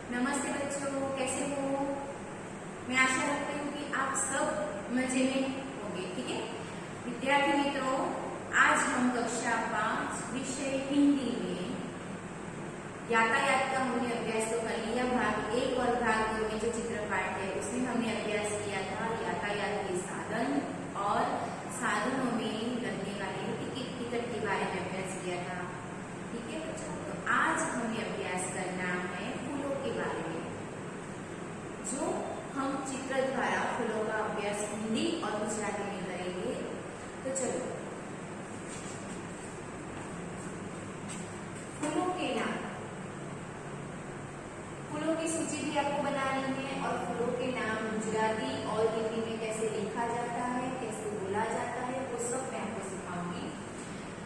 नमस्ते बच्चों, कैसे हो? मैं आशा रखती हूँ कि आप सब मजे में होंगे। ठीक है विद्यार्थी मित्रों, आज हम कक्षा 5 विषय हिंदी में यातायात का हमने अभ्यास तो कर लिया। भाग 1 और भाग 2 में जो चित्रपाठ है उसमें हमने अभ्यास किया था यातायात के साधन और साधनों में लगने वाले टिकट के बारे में अभ्यास किया था। ठीक है बच्चों, तो आज हमें अभ्यास करना है फूलों के बारे में, जो हम चित्र द्वारा फूलों का अभ्यास हिंदी और गुजराती में करेंगे। तो चलो, फूलों के नाम, फूलों की सूची भी आपको बनानी है और फूलों के नाम गुजराती और हिंदी में कैसे लिखा जाता है, कैसे बोला जाता है, वो सब मैं आपको सिखाऊंगी।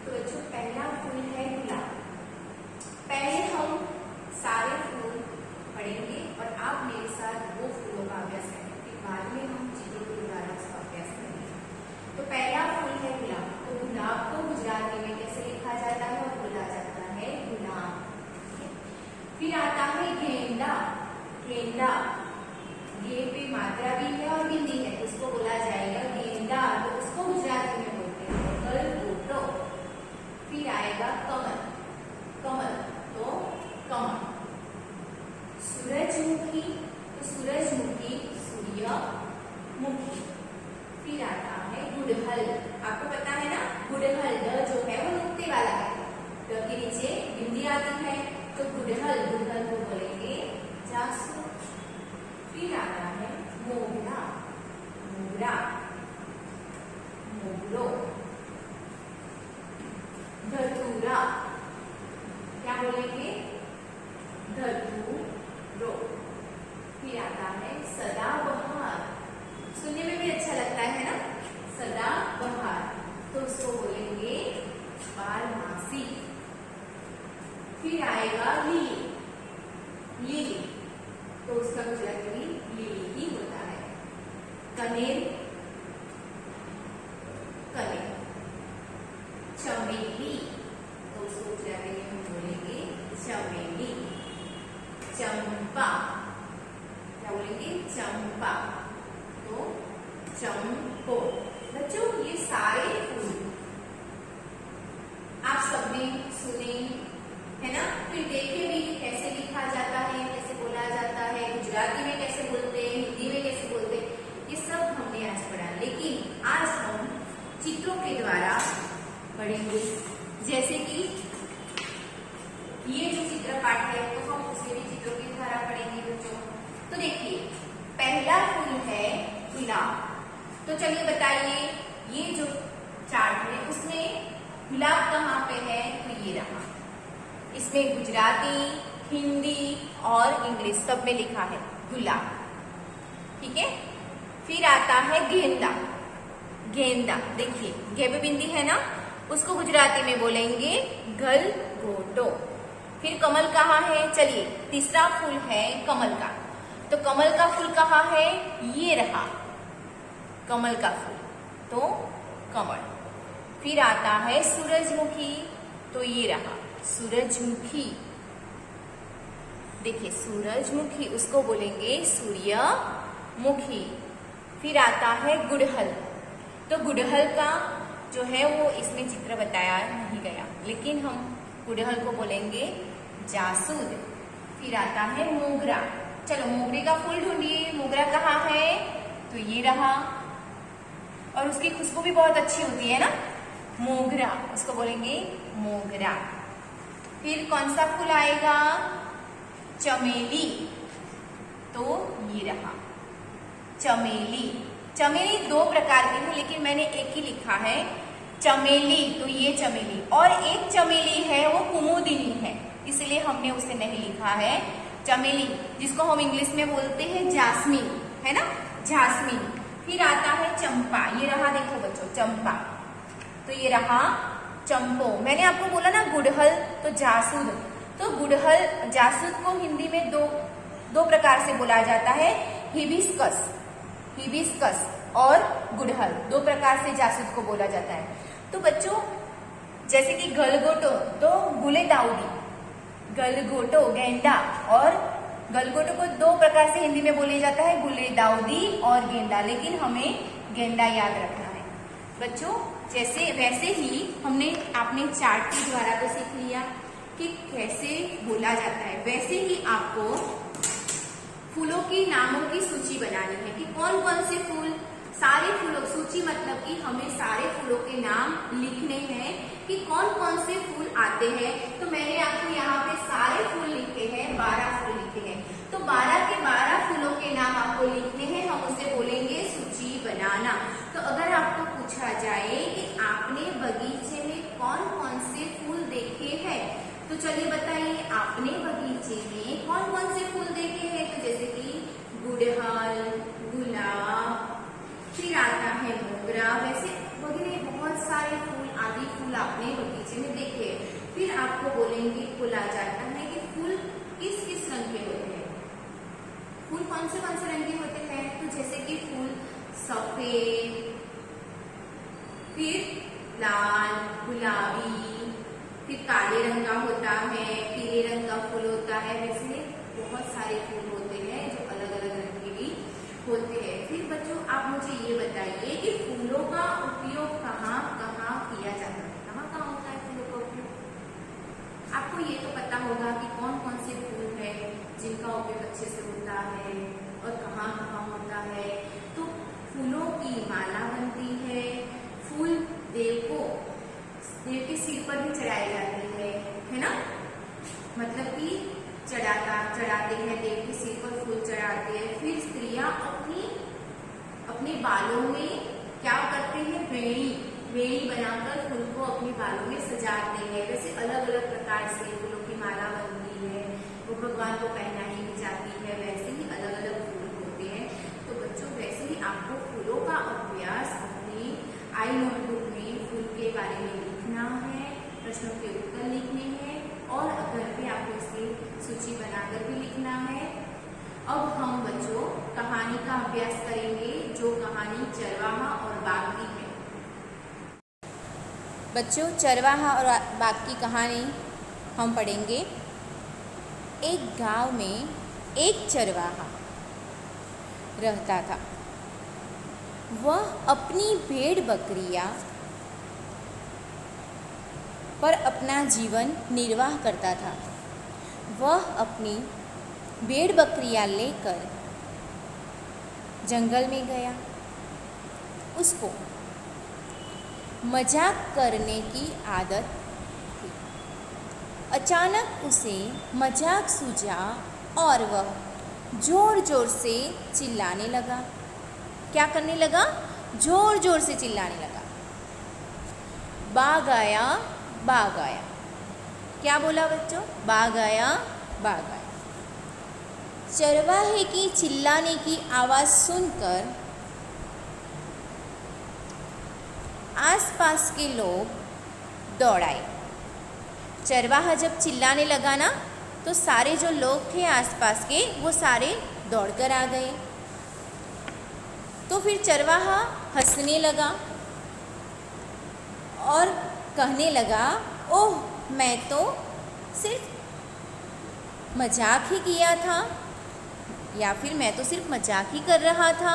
तो बच्चों, पहला फूल है गुलाब। पहले हम सारे फूल पढ़ेंगे और आप मेरे साथ वो फूलों का अभ्यास करेंगे, फिर बाद में हम चित्रों के द्वारा उसका अभ्यास करेंगे। तो पहला फूल है गुलाब। तो गुलाब को गुजराती में कैसे लिखा जाता है और बोला जाता है गुलाब। फिर आता है गेंदा। गेंदा, ये पे मात्रा भी है और बिंदी है, उसको बोला जाएगा गेंदा। तो उसको गुजराती में बोलते हैं गलगोटो। फिर आएगा कमल। कमल तो कमल। सूरजमुखी, तो सूरजमुखी सूर्यमुखी। फिर आता है गुड़हल। आपको पता है ना, गुड़हल ड जो है वो नुक्ते वाला है, ड के नीचे बिंदी आती है, तो गुड़हल, गुड़हल को बोलेंगे जासू। फिर आता है मोगरा। मोगरा, मोगरो। धतूरा, क्या बोलेंगे? धतूरो। फिर आता है सदाबहार। सुनने में भी अच्छा लगता है ना, सदाबहार, तो उसको बोलेंगे बारहमासी। फिर आएगा लिली। लिली, तो उसका गुजराती भी लिली ही होता है। कनेर, कनेर। चमेली, तो उसको गुजराती में हम बोलेंगे चमेली। चंपा, क्या बोलेंगे? चंपा, तो चंपो। बच्चों, ये सारे फूल आप सबने सुने है ना, फिर देखे भी कैसे लिखा जाता है, कैसे बोला जाता है, गुजराती में कैसे बोलते हैं, हिंदी में कैसे बोलते हैं, ये सब हमने आज पढ़ा। लेकिन आज हम चित्रों के द्वारा पढ़ेंगे। जैसे कि ये जो चित्रपाठ है तो हम उसे भी चित्रों के द्वारा पढ़ेंगे बच्चों। तो देखिए, पहला फूल है गुलाब। तो चलिए बताइए, ये जो चार्ट है उसमें गुलाब कहाँ पे है? तो ये रहा। इसमें गुजराती, हिंदी और इंग्लिश सब में लिखा है गुलाब। ठीक है। फिर आता है गेंदा। गेंदा, देखिए गेब बिंदी है ना, उसको गुजराती में बोलेंगे गलगोटो। फिर कमल कहाँ है? चलिए, तीसरा फूल है कमल का। तो कमल का फूल कहाँ है? ये रहा कमल का फूल, तो कमल। फिर आता है सूरजमुखी। तो ये रहा सूरजमुखी। देखिए सूरजमुखी, उसको बोलेंगे सूर्यमुखी। फिर आता है गुड़हल। तो गुड़हल का जो है वो इसमें चित्र बताया नहीं गया, लेकिन हम गुड़हल को बोलेंगे जासूद। फिर आता है मोगरा। चलो मोगरे का फूल ढूंढिए, मोगरा कहाँ है? तो ये रहा, और उसकी खुशबू भी बहुत अच्छी होती है ना, मोगरा, उसको बोलेंगे मोगरा। फिर कौन सा फूल आएगा? चमेली। तो ये रहा चमेली। चमेली दो प्रकार के हैं, लेकिन मैंने एक ही लिखा है चमेली, तो ये चमेली। और एक चमेली है वो कुमुदिनी है, इसलिए हमने उसे नहीं लिखा है चमेली, जिसको हम इंग्लिश में बोलते हैं जास्मिन, है ना, जास्मिन। फिर आता है चंपा। ये रहा, देखो बच्चों चंपा, तो ये रहा चंपो। मैंने आपको बोला ना गुड़हल तो जासूद, तो गुड़हल जासूद को हिंदी में दो प्रकार से बोला जाता है, हिबिस्कस, हिबिस्कस और गुड़हल, दो प्रकार से जासूद को बोला जाता है। तो बच्चों, जैसे कि गलगोटो तो गुले दाउदी, गलगोटो गेंदा और गलगोटो को दो प्रकार से हिंदी में बोले जाता है, गुलदाउदी और गेंदा, लेकिन हमें गेंदा याद रखना है बच्चों। जैसे वैसे ही आपने चार्ट के द्वारा तो सीख लिया कि कैसे बोला जाता है, वैसे ही आपको फूलों की नामों की सूची बनानी है कि कौन कौन से फूल, सारे फूलों सूची मतलब कि हमें सारे फूलों के नाम लिखने हैं कि कौन कौन से फूल आते हैं। तो मैंने आपको यहाँ पे सारे फूल लिखे हैं, 12 फूल लिखे हैं, तो 12 के 12 फूलों के नाम आपको लिखने हैं, हम उसे बोलेंगे सूची बनाना। तो अगर आपको पूछा जाए कि आपने बगीचे में कौन कौन से फूल देखे हैं, तो चलिए बताइए आपने बगीचे में कौन कौन से फूल देखे हैं। तो जैसे कि गुड़हल, गुलाब, फिर आता है मोगरा, वैसे वगैरह बहुत सारे फूल, आदि फूल आपने बगीचे में देखे। फिर आपको बोलेंगे, बोला जाता है कि फूल किस किस रंग के होते हैं, फूल कौन से रंग के होते हैं। तो जैसे कि फूल सफेद, फिर लाल, गुलाबी, फिर काले रंग का होता है, पीले रंग का फूल होता है, वैसे बहुत सारे फूल होते हैं जो अलग अलग रंग के भी होते हैं। फिर बच्चों आप मुझे ये बताइए कि फूलों का उपयोग कहाँ कहाँ किया जाता है, कहाँ कहाँ होता है फूलों का उपयोग। आपको ये तो पता होगा कि कौन कौन से फूल है जिनका उपयोग अच्छे से होता है और कहाँ कहाँ होता है। तो फूलों की माला बनती है, फूल देव के सिर पर भी चढ़ाई जाती है ना, मतलब कि चढ़ाते हैं, देव के सिर पर फूल चढ़ाते हैं। फिर स्त्रियां अपने बालों में क्या करते हैं, वेणी बनाकर फूल को अपने बालों में सजाते हैं। वैसे अलग अलग प्रकार से फूलों की माला बनती है, वो भगवान को पहनाई भी जाती है, वैसे ही अलग अलग फूल होते हैं। तो बच्चों वैसे ही आपको फूलों का अभ्यास अपनी आई नोटबुक में फूल के बारे में लिखना है, प्रश्नों के उत्तर लिखने हैं और घर पे आपको इसकी सूची बनाकर भी लिखना है। अब हम बच्चों कहानी का अभ्यास करेंगे, जो कहानी चरवाहा और बाघ की है। बच्चों चरवाहा और बाघ की कहानी हम पढ़ेंगे। एक गांव में एक चरवाहा रहता था। वह अपनी भेड़ बकरियां पर अपना जीवन निर्वाह करता था। वह अपनी भेड़ बकरियां लेकर जंगल में गया। उसको मजाक करने की आदत थी। अचानक उसे मजाक सूझा और वह जोर जोर से चिल्लाने लगा। क्या करने लगा? जोर जोर से चिल्लाने लगा। बाघ आया, बाघ आया। क्या बोला बच्चों? बाघ आया, बाघ आया। चरवाहे की चिल्लाने की आवाज सुनकर आसपास के लोग दौड़ आए। चरवाहा जब चिल्लाने लगा ना, तो सारे जो लोग थे आसपास के, वो सारे दौड़कर आ गए। तो फिर चरवाहा हंसने लगा और कहने लगा, ओह मैं तो सिर्फ मजाक ही किया था, या फिर मैं तो सिर्फ मजाक ही कर रहा था।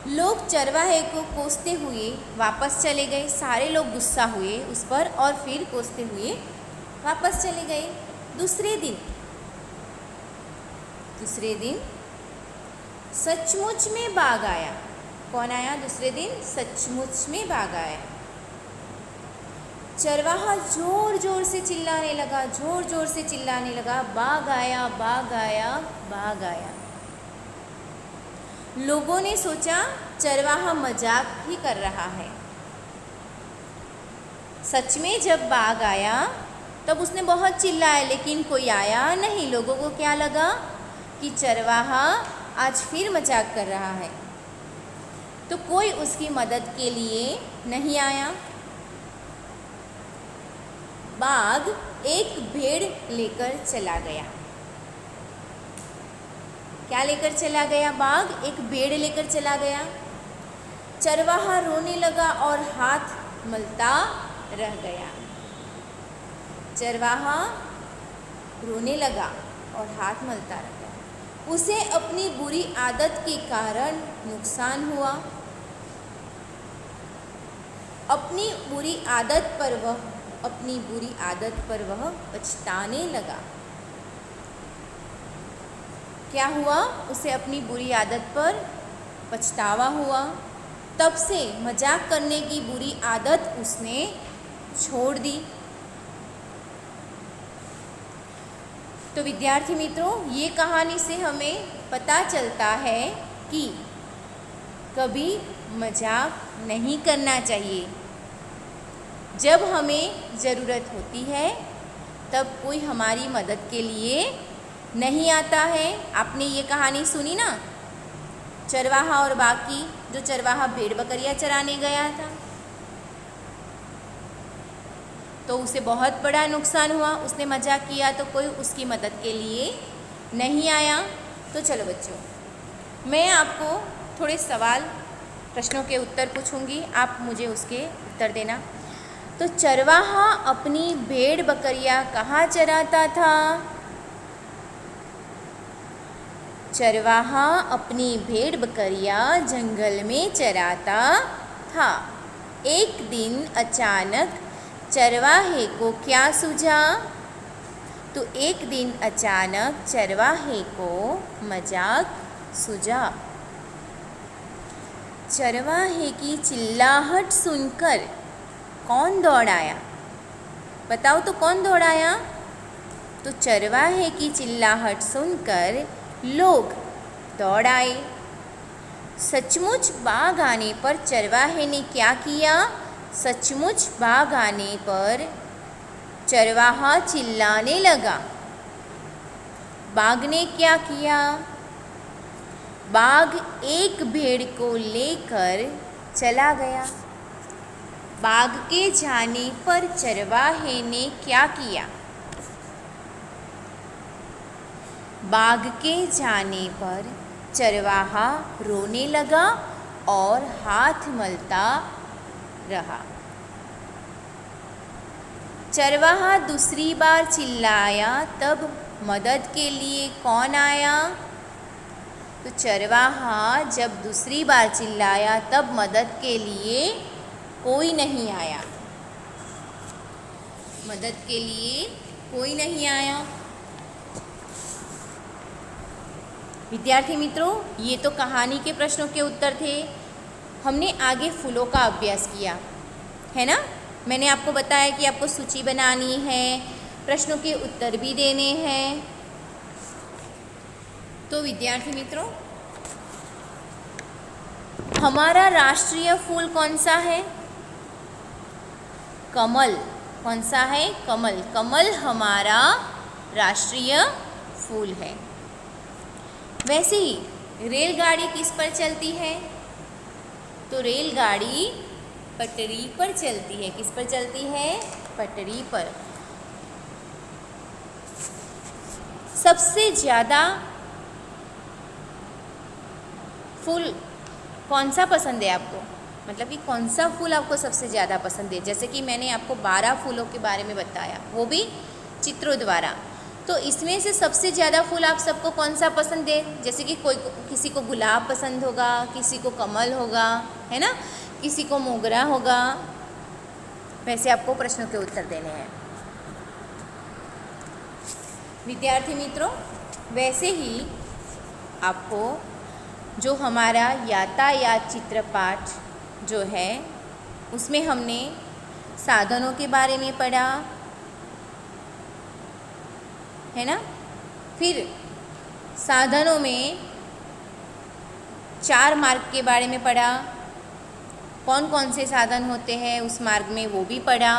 लोग चरवाहे को कोसते हुए वापस चले गए। सारे लोग गुस्सा हुए उस पर और फिर कोसते हुए वापस चले गए। दूसरे दिन सचमुच में बाघ आया। कौन आया दूसरे दिन? सचमुच में बाघ आया। चरवाहा जोर जोर से चिल्लाने लगा, जोर जोर से चिल्लाने लगा, बाघ आया, बाघ आया, बाघ आया। लोगों ने सोचा चरवाहा मजाक ही कर रहा है। सच में जब बाघ आया तब उसने बहुत चिल्लाया, लेकिन कोई आया नहीं। लोगों को क्या लगा कि चरवाहा आज फिर मजाक कर रहा है, तो कोई उसकी मदद के लिए नहीं आया। बाघ एक भेड़ लेकर चला गया। क्या लेकर चला गया? बाघ एक भेड़ लेकर चला गया। चरवाहा रोने लगा और हाथ मलता रह गया। चरवाहा रोने लगा और हाथ मलता रहा। उसे अपनी बुरी आदत के कारण नुकसान हुआ। अपनी बुरी आदत पर वह पछताने लगा। क्या हुआ? उसे अपनी बुरी आदत पर पछतावा हुआ। तब से मजाक करने की बुरी आदत उसने छोड़ दी। तो विद्यार्थी मित्रों, ये कहानी से हमें पता चलता है कि कभी मजाक नहीं करना चाहिए। जब हमें ज़रूरत होती है तब कोई हमारी मदद के लिए नहीं आता है। आपने ये कहानी सुनी ना, चरवाहा और बाघ की। जो चरवाहा भेड़ बकरियां चराने गया था तो उसे बहुत बड़ा नुकसान हुआ। उसने मजाक किया तो कोई उसकी मदद के लिए नहीं आया। तो चलो बच्चों, मैं आपको थोड़े सवाल प्रश्नों के उत्तर पूछूंगी, आप मुझे उसके उत्तर देना। तो चरवाहा अपनी भेड़ बकरियां कहाँ चराता था? चरवाहा अपनी भेड़ बकरियां जंगल में चराता था। एक दिन अचानक चरवाहे को क्या सूझा? तो एक दिन अचानक चरवाहे को मजाक सूझा। चरवाहे की चिल्लाहट सुनकर कौन दौड़ आया? बताओ तो कौन दौड़ आया? तो चरवाहे की चिल्लाहट सुनकर लोग दौड़ आए। सचमुच बाघ आने पर चरवाहे ने क्या किया? सचमुच बाघ आने पर चरवाहा चिल्लाने लगा। बाघ ने क्या किया? बाघ एक भेड़ को लेकर चला गया। बाघ के जाने पर चरवाहे ने क्या किया? बाघ के जाने पर चरवाहा रोने लगा और हाथ मलता रहा। चरवाहा दूसरी बार चिल्लाया तब मदद के लिए कौन आया? तो चरवाहा जब दूसरी बार चिल्लाया तब मदद के लिए कोई नहीं आया। मदद के लिए कोई नहीं आया। विद्यार्थी मित्रों, ये तो कहानी के प्रश्नों के उत्तर थे। हमने आगे फूलों का अभ्यास किया है ना। मैंने आपको बताया कि आपको सूची बनानी है, प्रश्नों के उत्तर भी देने हैं। तो विद्यार्थी मित्रों, हमारा राष्ट्रीय फूल कौन सा है? कमल। कौन सा है? कमल। कमल हमारा राष्ट्रीय फूल है। वैसे ही रेलगाड़ी किस पर चलती है? तो रेलगाड़ी पटरी पर चलती है। किस पर चलती है? पटरी पर। सबसे ज़्यादा फूल कौन सा पसंद है आपको? मतलब कि कौन सा फूल आपको सबसे ज़्यादा पसंद है? जैसे कि मैंने आपको 12 फूलों के बारे में बताया, वो भी चित्रों द्वारा। तो इसमें से सबसे ज़्यादा फूल आप सबको कौन सा पसंद है? जैसे कि किसी को गुलाब पसंद होगा, किसी को कमल होगा, है ना, किसी को मोगरा होगा। वैसे आपको प्रश्नों के उत्तर देने हैं। विद्यार्थी मित्रों, वैसे ही आपको जो हमारा यातायात चित्रपाठ जो है उसमें हमने साधनों के बारे में पढ़ा है ना। फिर साधनों में 4 मार्ग के बारे में पढ़ा, कौन कौन से साधन होते हैं उस मार्ग में वो भी पढ़ा।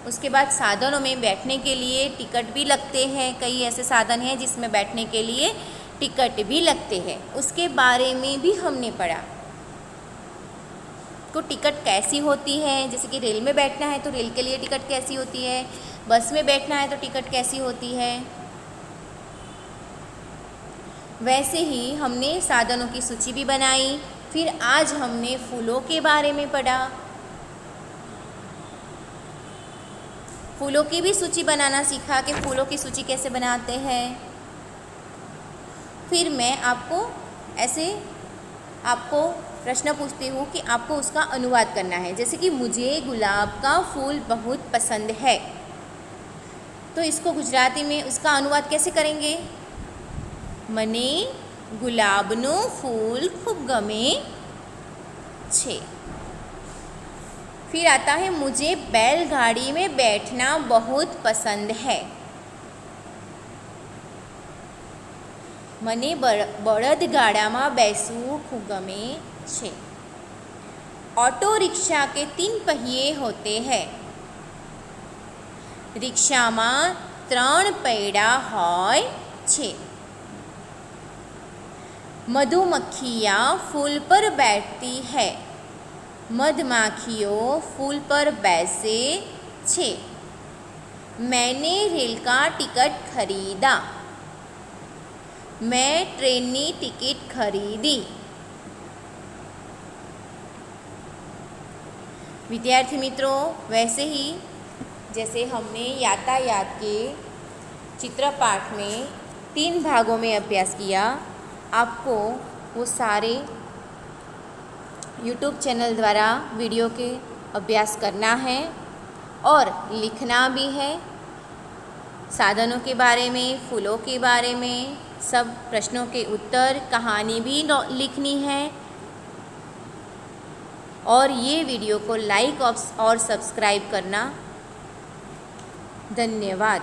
उसके बाद साधनों में बैठने के लिए टिकट भी लगते हैं। कई ऐसे साधन हैं जिसमें बैठने के लिए टिकट भी लगते हैं, उसके बारे में भी हमने पढ़ा। तो टिकट कैसी होती है? जैसे कि रेल में बैठना है तो रेल के लिए टिकट कैसी होती है, बस में बैठना है तो टिकट कैसी होती है। वैसे ही हमने साधनों की सूची भी बनाई। फिर आज हमने फूलों के बारे में पढ़ा। फूलों की भी सूची बनाना सीखा कि फूलों की सूची कैसे बनाते हैं। फिर मैं आपको प्रश्न पूछती हूँ कि आपको उसका अनुवाद करना है। जैसे कि मुझे गुलाब का फूल बहुत पसंद है, तो इसको गुजराती में उसका अनुवाद कैसे करेंगे? मने गुलाबनो फूल खूब गमे छे। फिर आता है मुझे बैलगाड़ी में बैठना बहुत पसंद है। मने बળદગાડામાં બેસવું खूब गमे छे। ऑटो रिक्शा के 3 पहिए होते हैं। रिक्शा में 3 पैड़ा होय छे। मधुमक्खियाँ फूल पर बैठती है। मधमाखियों फूल पर बैसे छे। मैंने रेल का टिकट खरीदा। मैं ट्रेननी टिकट खरीदी। विद्यार्थी मित्रों, वैसे ही जैसे हमने यातायात के चित्रपाठ में 3 भागों में अभ्यास किया, आपको वो सारे YouTube चैनल द्वारा वीडियो के अभ्यास करना है और लिखना भी है। साधनों के बारे में, फूलों के बारे में, सब प्रश्नों के उत्तर, कहानी भी लिखनी है। और ये वीडियो को लाइक और सब्सक्राइब करना। धन्यवाद।